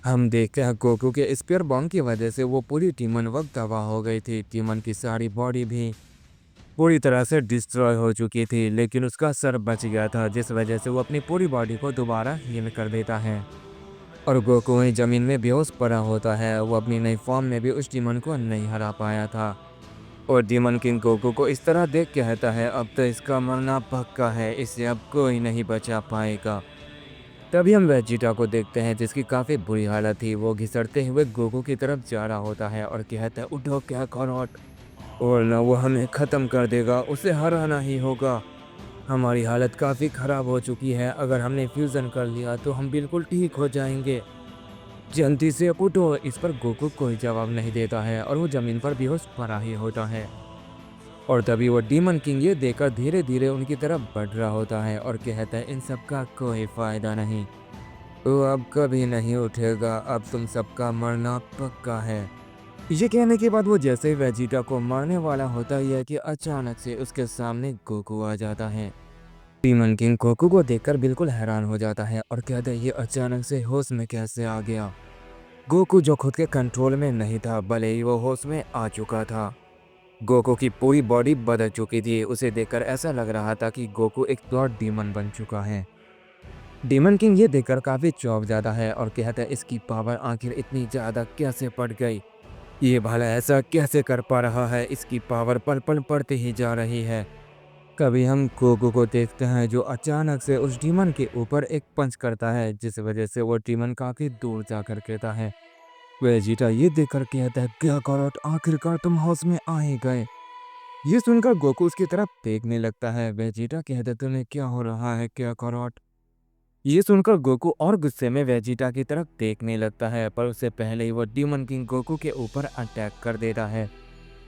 हम देखते हैं गोकू के स्पीयर बॉम्ब की वजह से वो पूरी टीमन वक्त तबाह हो गई थी। टीमन की सारी बॉडी भी पूरी तरह से डिस्ट्रॉय हो चुकी थी, लेकिन उसका सर बच गया था, जिस वजह से वो अपनी पूरी बॉडी को दोबारा हील कर देता है। और गोकू वहीं जमीन में बेहोश पड़ा होता है। वो अपनी नई फॉर्म में भी उस डीमन को नहीं हरा पाया था। और डीमन किंग गोकू को इस तरह देख कहता है, अब तो इसका मरना पक्का है, इसे अब कोई नहीं बचा पाएगा। तभी हम वेजिटा को देखते हैं, जिसकी काफ़ी बुरी हालत थी। वो घिसटते हुए गोकू की तरफ जा रहा होता है और कहता है, उठो क्या करोट, और ना वो हमें ख़त्म कर देगा, उसे हराना ही होगा। हमारी हालत काफ़ी ख़राब हो चुकी है, अगर हमने फ्यूज़न कर लिया तो हम बिल्कुल ठीक हो जाएंगे। जल्दी से उठो। इस पर गोकू कोई जवाब नहीं देता है और वो ज़मीन पर बेहोश पड़ा ही होता है। और तभी वो डीमन किंग ये देखकर धीरे धीरे उनकी तरफ बढ़ रहा होता है और कहता है, इन सब का कोई फ़ायदा नहीं, वो अब कभी नहीं उठेगा, अब तुम सबका मरना पक्का है। ये कहने के बाद वो जैसे ही वेजिटा को मारने वाला होता ही है कि अचानक से उसके सामने गोकू आ जाता है। डीमन किंग गोकू को देखकर बिल्कुल हैरान हो जाता है और कहता है, ये अचानक से होश में कैसे आ गया। गोकू जो खुद के कंट्रोल में नहीं था, भले ही वो होश में आ चुका था। गोकू की पूरी बॉडी बदल चुकी थी। उसे देखकर ऐसा लग रहा था कि गोकू एक गॉड डीमन बन चुका है। डीमन किंग ये देखकर काफ़ी चौंक जाता है और कहता है, इसकी पावर आखिर इतनी ज़्यादा कैसे बढ़ गई, ये भला ऐसा कैसे कर पा रहा है, इसकी पावर पल पल बढ़ती ही जा रही है। कभी हम गोकू को देखते हैं जो अचानक से उस डीमन के ऊपर एक पंच करता है, जिस वजह से वो डीमन काफ़ी दूर जाकर गिरता है। वेजिटा ये देखकर कहता है, क्या करोट, आखिरकार तुम हाउस में आ ही गए। ये सुनकर गोकू उसकी तरफ देखने लगता है। वेजिटा कहता है, तुम्हें क्या हो रहा है क्या करोट। ये सुनकर गोकू और गुस्से में वेजिटा की तरफ देखने लगता है, पर उससे पहले ही वो डीमन किंग गोकू के ऊपर अटैक कर देता है।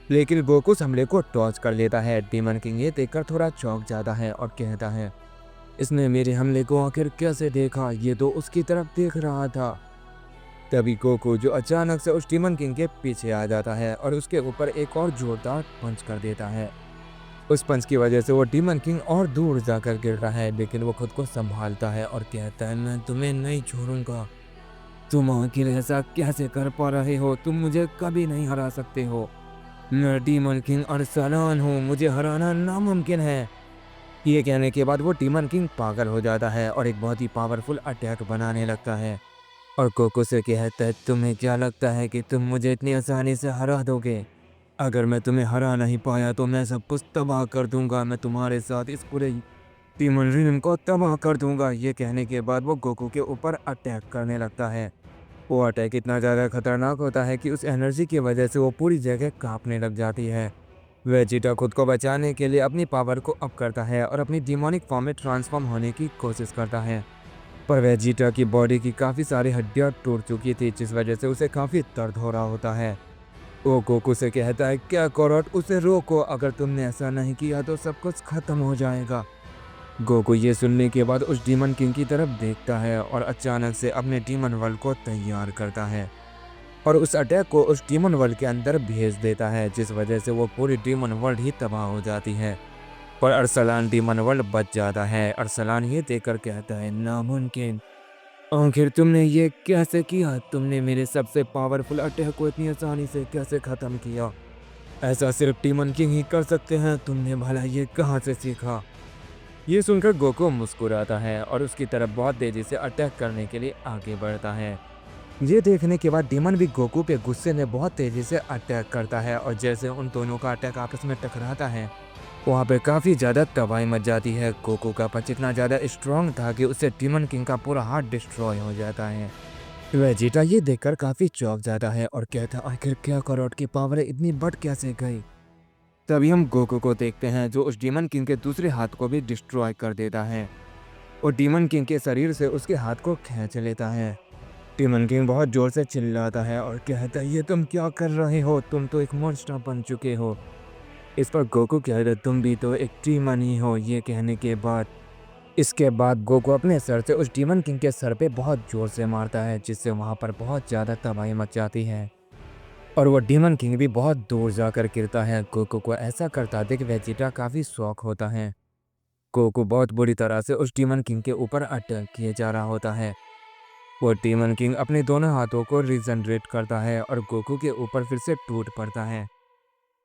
लेकिन गोकू उस हमले को डॉज कर लेता है। डीमन किंग ये देखकर थोड़ा चौंक जाता है और कहता है, इसने मेरे हमले को आखिर कैसे देखा, ये तो उसकी तरफ देख रहा था। तभी गोकू जो अचानक से उस डीमन किंग के पीछे आ जाता है और उसके ऊपर एक और जोरदार पंच कर देता है। उस पंच की वजह से वो डीमन किंग और दूर जाकर गिर रहा है, लेकिन वो खुद को संभालता है और कहता है, मैं तुम्हें नहीं छोड़ूंगा। तुम आखिर ऐसा कैसे कर पा रहे हो, तुम मुझे कभी नहीं हरा सकते हो। मैं डीमन किंग अरसलान हूँ, मुझे हराना नामुमकिन है। ये कहने के बाद वो डीमन किंग पागल हो जाता है और एक बहुत ही पावरफुल अटैक बनाने लगता है। और कोको से कहता है, तुम्हें क्या लगता है कि तुम मुझे इतनी आसानी से हरा दोगे? अगर मैं तुम्हें हरा नहीं पाया तो मैं सब कुछ तबाह कर दूंगा, मैं तुम्हारे साथ इस पूरे डीमन रिम को तबाह कर दूंगा। ये कहने के बाद वो गोकू के ऊपर अटैक करने लगता है। वो अटैक इतना ज़्यादा खतरनाक होता है कि उस एनर्जी की वजह से वो पूरी जगह कांपने लग जाती है। वेजिटा खुद को बचाने के लिए अपनी पावर को अप करता है और अपनी डिमोनिक फॉर्म में ट्रांसफॉर्म होने की कोशिश करता है। पर वेजिटा की बॉडी की काफ़ी सारी हड्डियां टूट चुकी थी, जिस वजह से उसे काफ़ी दर्द हो रहा होता है। वो गोकू से कहता है, क्या करोट, उसे रोको, अगर तुमने ऐसा नहीं किया तो सब कुछ खत्म हो जाएगा। गोकू ये सुनने के बाद उस डीमन किंग की तरफ देखता है और अचानक से अपने डीमन वर्ल्ड को तैयार करता है और उस अटैक को उस डीमन वर्ल्ड के अंदर भेज देता है, जिस वजह से वो पूरी डीमन वर्ल्ड ही तबाह हो जाती है। पर अरसलान डीमन वर्ल्ड बच जाता है। अरसलान ये देखकर कहता है, नामुमकिन, आखिर तुमने ये कैसे किया, तुमने मेरे सबसे पावरफुल अटैक को इतनी आसानी से कैसे ख़त्म किया, ऐसा सिर्फ डीमन किंग ही कर सकते हैं, तुमने भला ये कहाँ से सीखा। ये सुनकर गोकू मुस्कुराता है और उसकी तरफ बहुत तेजी से अटैक करने के लिए आगे बढ़ता है। ये देखने के बाद डीमन भी गोकू पे गुस्से में बहुत तेजी से अटैक करता है और जैसे उन दोनों का अटैक आपस में टकराता है, वहाँ पे काफ़ी ज़्यादा तबाही मच जाती है। गोकू का पंच इतना ज़्यादा स्ट्रॉन्ग था कि उससे डीमन किंग का पूरा हार्ट डिस्ट्रॉय हो जाता है। वेजिटा ये देखकर काफ़ी चौंक जाता है और कहता है, आखिर क्या करोड़ की पावर इतनी बढ़ कैसे गई। तभी हम गोकू को देखते हैं जो उस डीमन किंग के दूसरे हाथ को भी डिस्ट्रॉय कर देता है और डीमन किंग के शरीर से उसके हाथ को खींच लेता है। डीमन किंग बहुत जोर से चिल्लाता है और कहता है, ये तुम क्या कर रहे हो, तुम तो एक मॉन्स्टर बन चुके हो। इस पर गोकू कहता है, तुम भी तो एक डीमन ही हो। ये कहने के बाद इसके बाद गोकू अपने सर से उस डीमन किंग के सर पे बहुत जोर से मारता है, जिससे वहाँ पर बहुत ज़्यादा तबाही मच जाती है और वो डीमन किंग भी बहुत दूर जाकर गिरता है। गोकू को ऐसा करता देख वेजिटा काफ़ी शौक होता है। गोकू बहुत बुरी तरह से उस डीमन किंग के ऊपर अटैक किए जा रहा होता है। वो डीमन किंग अपने दोनों हाथों को रिजनरेट करता है और गोकू के ऊपर फिर से टूट पड़ता है।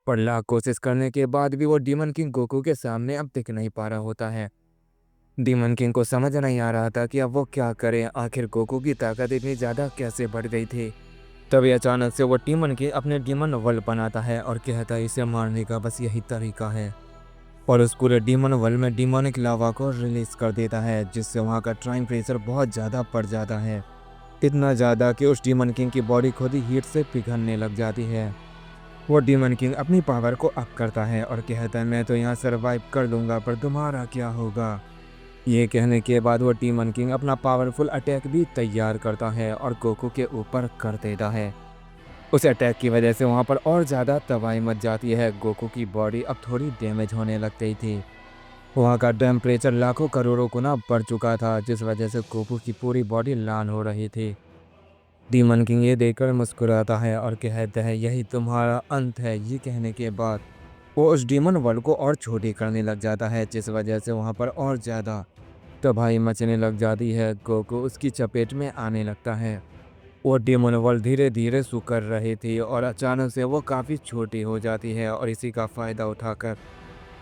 पर लाख कोशिश करने के बाद भी वो डीमन किंग गोकू के सामने अब टिक नहीं पा रहा होता है। डीमन किंग को समझ नहीं आ रहा था कि अब वो क्या करे, आखिर गोकू की ताकत इतनी ज़्यादा कैसे बढ़ गई थी। तभी अचानक से वो डीमन किंग अपने डीमन वर्ल्ड बनाता है और कहता है इसे मारने का बस यही तरीका है। और उस पूरे डीमन वर्ल्ड में डीमोनिक लावा को रिलीज कर देता है, जिससे वहाँ का टेम्परेचर बहुत ज़्यादा बढ़ जाता है। इतना ज़्यादा कि उस डीमन किंग की बॉडी खुद ही हीट से पिघलने लग जाती है। वो डीमन किंग अपनी पावर को अप करता है और कहता है मैं तो यहाँ सर्वाइव कर लूँगा, पर तुम्हारा क्या होगा। ये कहने के बाद वो डीमन किंग अपना पावरफुल अटैक भी तैयार करता है और गोकू के ऊपर कर देता है। उस अटैक की वजह से वहाँ पर और ज़्यादा तबाही मच जाती है। गोकू की बॉडी अब थोड़ी डैमेज होने लग गई थी। वहाँ का टेम्परेचर लाखों करोड़ों गुना बढ़ चुका था, जिस वजह से गोकू की पूरी बॉडी लाल हो रही थी। डीमन किंग ये देखकर मुस्कुराता है और कहता है यही तुम्हारा अंत है। ये कहने के बाद वो उस डीमन वर्ल्ड को और छोटी करने लग जाता है, जिस वजह से वहाँ पर और ज़्यादा तबाही मचने लग जाती है। गोकू उसकी चपेट में आने लगता है। वो डीमन वर्ल्ड धीरे धीरे सिकुड़ रही थी और अचानक से वो काफ़ी छोटी हो जाती है और इसी का फ़ायदा उठाकर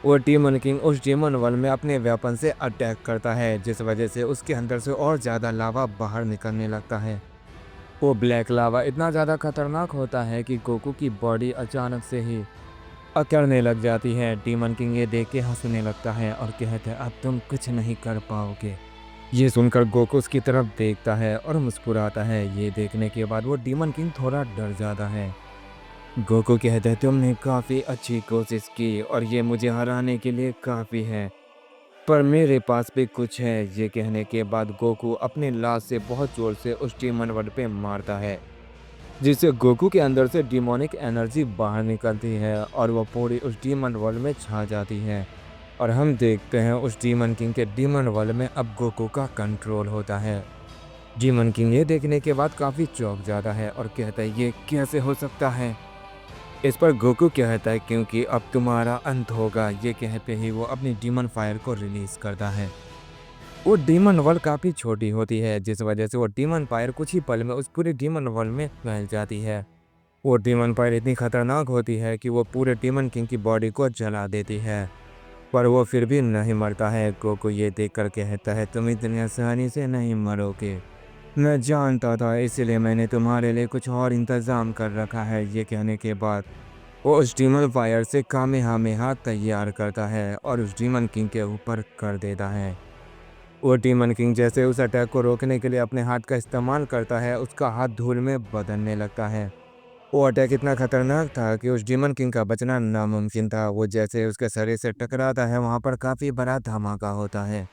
वो डीमन किंग उस डीमन वर्ल्ड में अपने वेपन से अटैक करता है, जिस वजह से उसके अंदर से और ज़्यादा लावा बाहर निकलने लगता है। वो ब्लैक लावा इतना ज़्यादा खतरनाक होता है कि गोकू की बॉडी अचानक से ही अकड़ने लग जाती है। डीमन किंग ये देख के हंसने लगता है और कहता है अब तुम कुछ नहीं कर पाओगे। ये सुनकर गोकू उसकी तरफ देखता है और मुस्कुराता है। ये देखने के बाद वो डीमन किंग थोड़ा डर जाता है। गोकू कहता है तुमने काफ़ी अच्छी कोशिश की और ये मुझे हराने के लिए काफ़ी है, पर मेरे पास भी कुछ है। ये कहने के बाद गोकू अपने लात से बहुत जोर से उस डीमन वर्ल्ड पे मारता है, जिससे गोकू के अंदर से डिमोनिक एनर्जी बाहर निकलती है और वो पूरी उस डीमन वर्ल्ड में छा जाती है। और हम देखते हैं उस डीमन किंग के डीमन वर्ल्ड में अब गोकू का कंट्रोल होता है। डीमन किंग ये देखने के बाद काफ़ी चौंक जाता है और कहता है ये कैसे हो सकता है। इस पर गोकू कहता है क्योंकि अब तुम्हारा अंत होगा। ये कहते ही वो अपनी डीमन फायर को रिलीज करता है। वो डीमन वर्ल्ड काफ़ी छोटी होती है, जिस वजह से वो डीमन फायर कुछ ही पल में उस पूरे डीमन वर्ल्ड में फैल जाती है। वो डीमन फायर इतनी खतरनाक होती है कि वो पूरे डीमन किंग की बॉडी को जला देती है, पर वो फिर भी नहीं मरता है। गोकू ये देखकर कहता है तुम इतनी आसानी से नहीं मरोगे। मैं जानता था, इसलिए मैंने तुम्हारे लिए कुछ और इंतज़ाम कर रखा है। ये कहने के बाद वो उस डीमन फायर से कामेहामेहा तैयार करता है और उस डीमन किंग के ऊपर कर देता है। वो डीमन किंग जैसे उस अटैक को रोकने के लिए अपने हाथ का इस्तेमाल करता है, उसका हाथ धूल में बदलने लगता है। वो अटैक इतना खतरनाक था कि उस डीमन किंग का बचना नामुमकिन था। वो जैसे उसके शरीर से टकराता है, वहाँ पर काफ़ी बड़ा धमाका होता है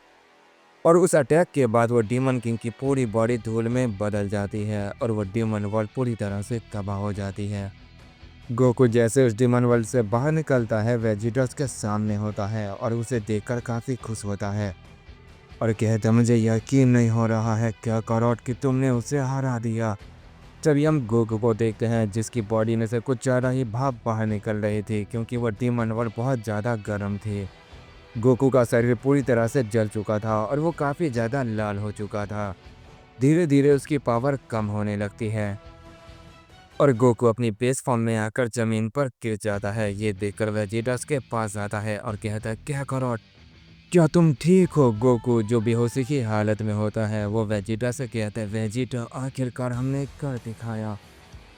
और उस अटैक के बाद वो डीमन किंग की पूरी बॉडी धूल में बदल जाती है और वो डीमन वर्ल्ड पूरी तरह से तबाह हो जाती है। गोकू जैसे उस डीमन वर्ल्ड से बाहर निकलता है, वेजिटा उसके सामने होता है और उसे देखकर काफ़ी खुश होता है और कहता मुझे यकीन नहीं हो रहा है क्या करॉट कि तुमने उसे हरा दिया। तभी हम गोकू को देखते हैं, जिसकी बॉडी में से कुछ ज़्यादा ही भाप बाहर निकल रही थी, क्योंकि वह डीमन वर्ल्ड बहुत ज़्यादा गर्म थी। गोकू का शरीर पूरी तरह से जल चुका था और वो काफ़ी ज़्यादा लाल हो चुका था। धीरे धीरे उसकी पावर कम होने लगती है और गोकू अपनी बेस फॉर्म में आकर ज़मीन पर गिर जाता है। ये देखकर वेजिटा उसके पास आता है और कहता है क्या करॉट, क्या तुम ठीक हो। गोकू जो बेहोशी की हालत में होता है, वो वेजिटा से कहता है वेजिटा आखिरकार हमने कर दिखाया।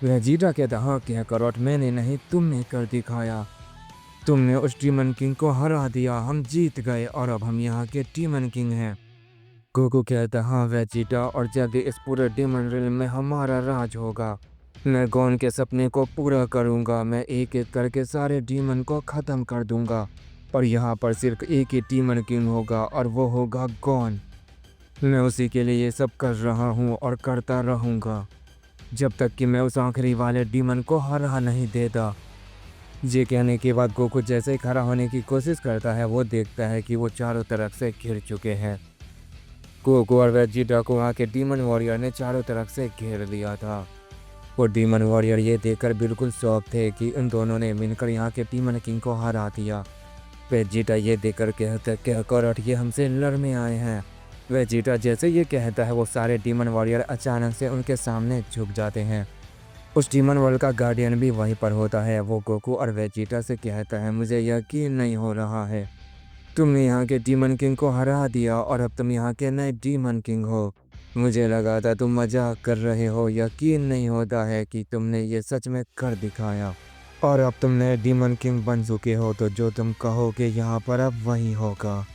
वेजिटा कहता हाँ क्या करॉट, मैंने नहीं तुमने कर दिखाया। तुमने उस डीमन किंग को हरा दिया, हम जीत गए और अब हम यहाँ के डीमन किंग हैं। गोकू कहता हाँ वेजिटा, और जल्दी इस पूरे डीमन रिल्म में हमारा राज होगा। मैं गॉन के सपने को पूरा करूँगा। मैं एक एक करके सारे डीमन को ख़त्म कर दूँगा और यहाँ पर सिर्फ एक ही डीमन किंग होगा और वो होगा गॉन। मैं उसी के लिए ये सब कर रहा हूँ और करता रहूँगा जब तक कि मैं उस आखिरी वाले डीमन को हरा नहीं देता। ये कहने के बाद गोकू जैसे ही खड़ा होने की कोशिश करता है, वो देखता है कि वो चारों तरफ से घिर चुके हैं। गोकू और वेजिटा को वहाँ के डीमन वॉरियर ने चारों तरफ से घेर लिया था। वो डीमन वॉरियर ये देखकर बिल्कुल शॉक थे कि उन दोनों ने मिलकर यहाँ के डीमन किंग को हरा दिया। वेजिटा ये देखकर कहता है क्या करॉट ये हमसे लड़ने आए हैं। वेजिटा जैसे ये कहता है वो सारे डीमन वॉरियर अचानक से उनके सामने झुक जाते हैं। उस डीमन वर्ल्ड का गार्डियन भी वहीं पर होता है। वो गोकू और वेजिटा से कहता है, मुझे यकीन नहीं हो रहा है, तुमने यहाँ के डीमन किंग को हरा दिया और अब तुम यहाँ के नए डीमन किंग हो। मुझे लगा था तुम मजाक कर रहे हो, यकीन नहीं होता है कि तुमने ये सच में कर दिखाया और अब तुम नए डीमन किंग बन चुके हो, तो जो तुम कहोगे यहाँ पर अब वही होगा।